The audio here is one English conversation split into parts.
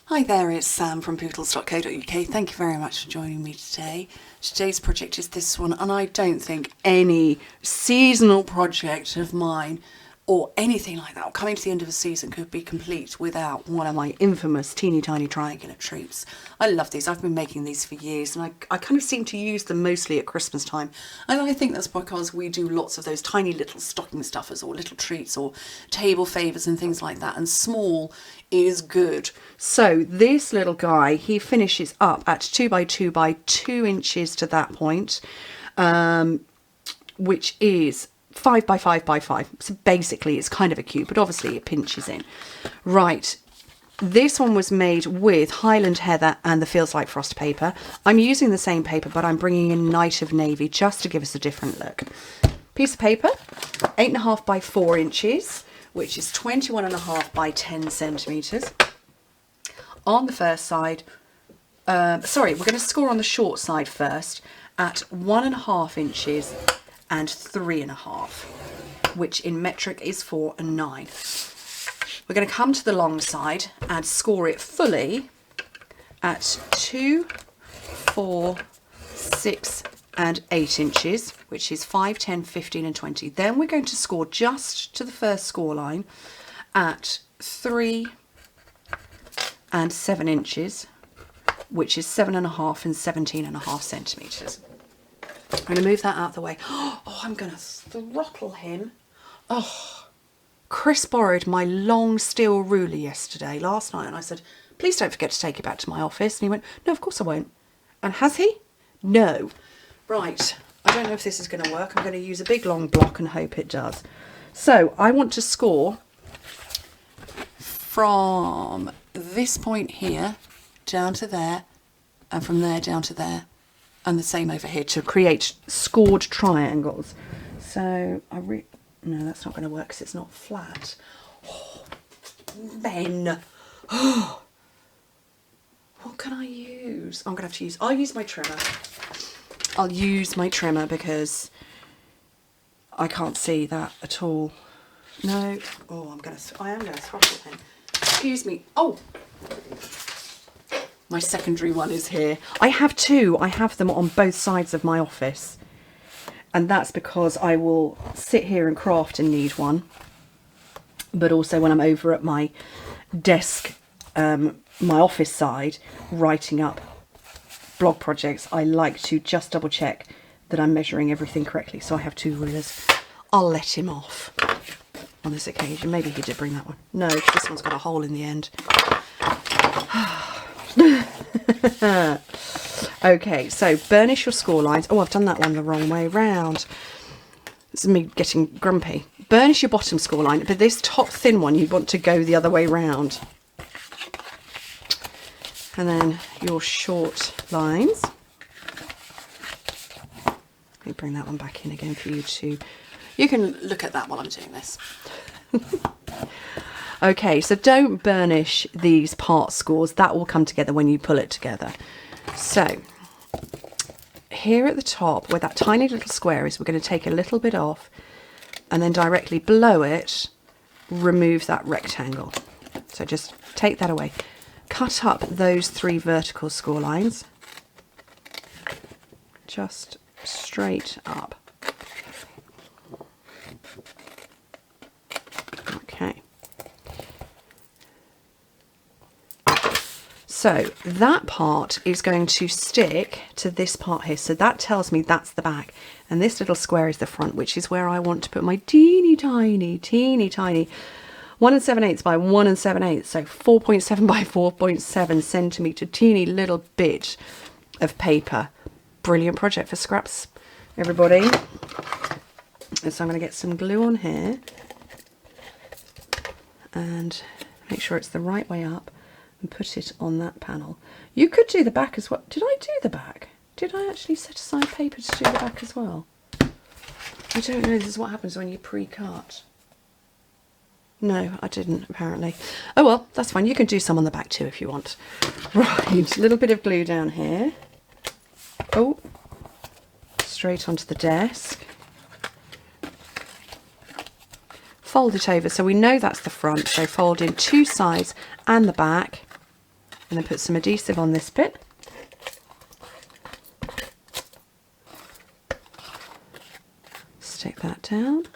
Hi there, it's Sam from Pootles.co.uk. Thank you very much for joining me today. Today's project is this one, and I don't think any seasonal project of mine or anything like that, or coming to the end of a season, could be complete without one of my infamous teeny tiny triangular treats. I love these. I've been making these for years, and I kind of seem to use them mostly at Christmas time. And I think that's because we do lots of those tiny little stocking stuffers or little treats or table favours and things like that, and small is good. So this little guy, he finishes up at 2 by 2 by 2 inches to that point, which is 5 by 5 by 5. So basically it's kind of a cube, but obviously it pinches in. Right, this one was made with Highland Heather and the Feels Like Frost paper. I'm using the same paper, but I'm bringing in Night of Navy just to give us a different look. Piece of paper, 8.5 by 4 inches, which is 21.5 by 10 centimetres. On the first side, we're going to score on the short side first at 1.5 inches and 3.5, which in metric is 4 and 9. We're going to come to the long side and score it fully at 2, 4, 6 and 8 inches, which is 5, 10, 15 and 20. Then we're going to score just to the first score line at 3 and 7 inches, which is 7.5 and 17.5 centimetres. I'm going to move that out of the way. Oh, I'm going to throttle him. Oh, Chris borrowed my long steel ruler last night, and I said, please don't forget to take it back to my office. And he went, no, of course I won't. And has he? No. Right, I don't know if this is going to work. I'm going to use a big long block and hope it does. So I want to score from this point here down to there, and from there down to there, and the same over here to create scored triangles. So no, that's not going to work because it's not flat. Oh, men. Oh, what can I use? I'm going to have to use, I'll use my trimmer. I'll use my trimmer because I can't see that at all. No. Oh, I am going to throttle him. Excuse me. Oh, my secondary one is here. I have two. I have them on both sides of my office. And that's because I will sit here and craft and need one. But also when I'm over at my desk, my office side, writing up blog projects, I like to just double check that I'm measuring everything correctly. So I have two rulers. I'll let him off on this occasion. Maybe he did bring that one. No, this one's got a hole in the end. Okay, so burnish your score lines. Oh, I've done that one the wrong way round. This is me getting grumpy. Burnish your bottom score line, but this top thin one you want to go the other way round. And then your short lines. Let me bring that one back in again for you to... You can look at that while I'm doing this. Okay, so don't burnish these part scores. That will come together when you pull it together. So, here at the top, where that tiny little square is, we're going to take a little bit off and then directly below it, remove that rectangle. So just take that away. Cut up those 3 vertical score lines, just straight up. Okay. So that part is going to stick to this part here. So that tells me that's the back. And this little square is the front, which is where I want to put my teeny tiny 1 7/8 by 1 7/8. So 4.7 by 4.7 centimetre teeny little bit of paper. Brilliant project for scraps, everybody. And so I'm going to get some glue on here and make sure it's the right way up. And put it on that panel. You could do the back as well. Did I do the back? Did I actually set aside paper to do the back as well? I don't know. This is what happens when you pre-cut. No, I didn't, apparently. Oh well, that's fine. You can do some on the back too if you want. Right, a little bit of glue down here. Oh, straight onto the desk. Fold it over so we know that's the front. So fold in 2 sides and the back. And then put some adhesive on this bit. Stick that down.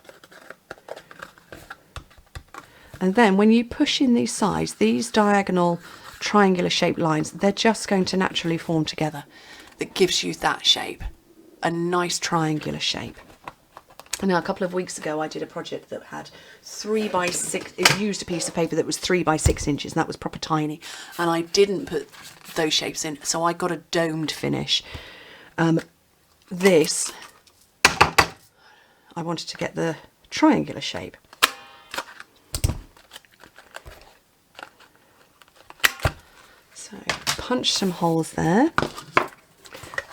And then when you push in these sides, these diagonal triangular shaped lines, they're just going to naturally form together. That gives you that shape, a nice triangular shape. And now a couple of weeks ago I did a project that had 3 by 6, it used a piece of paper that was 3 by 6 inches, and that was proper tiny. And I didn't put those shapes in, so I got a domed finish. This, I wanted to get the triangular shape. So punch some holes there.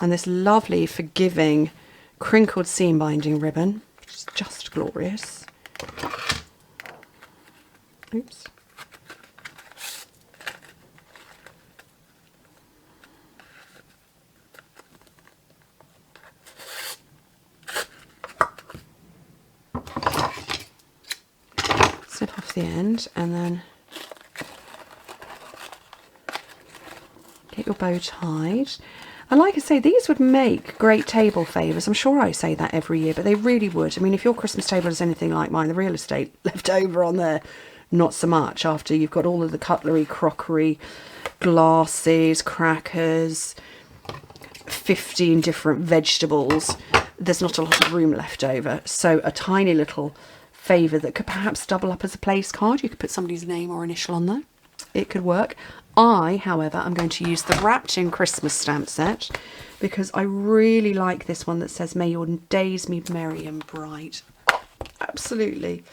And this lovely, forgiving, crinkled seam binding ribbon, which is just glorious. Oops. Snip off the end and then get your bow tied. And like I say, these would make great table favours. I'm sure I say that every year, but they really would. I mean, if your Christmas table is anything like mine, the real estate left over on there, not so much after you've got all of the cutlery, crockery, glasses, crackers, 15 different vegetables. There's not a lot of room left over. So a tiny little favour that could perhaps double up as a place card. You could put somebody's name or initial on there. It could work. I, however, am going to use the Wrapped in Christmas stamp set because I really like this one that says, "May your days be merry and bright." Absolutely.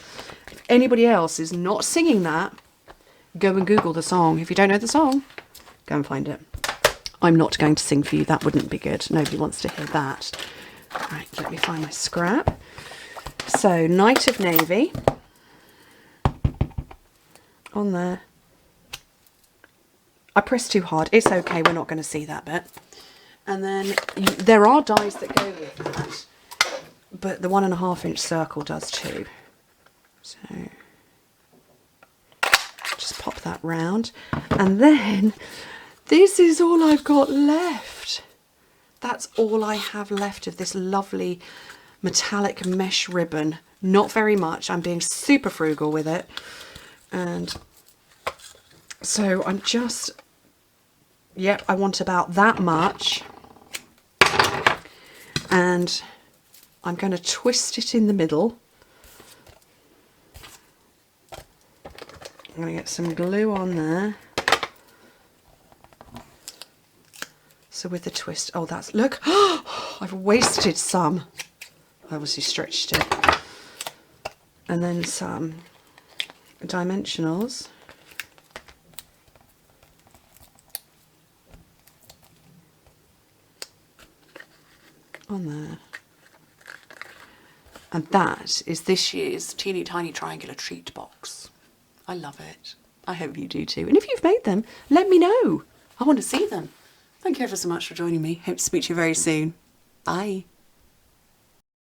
If anybody else is not singing that, go and Google the song. If you don't know the song, go and find it. I'm not going to sing for you. That wouldn't be good. Nobody wants to hear that. Right, let me find my scrap. So, Night of Navy on there. I pressed too hard. It's okay, we're not going to see that bit. And then there are dies that go with that, but the 1.5 inch circle does too. So just pop that round. And then this is all I've got left. That's all I have left of this lovely metallic mesh ribbon. Not very much. I'm being super frugal with it. And so I'm just, yep, I want about that much. And I'm going to twist it in the middle. I'm going to get some glue on there. So with the twist, oh that's, look, I've wasted some. I obviously stretched it. And then some dimensionals. On there. And that is this year's teeny tiny triangular treat box. I love it. I hope you do too. And if you've made them, let me know. I want to see them. Thank you ever so much for joining me. Hope to speak to you very soon. Bye.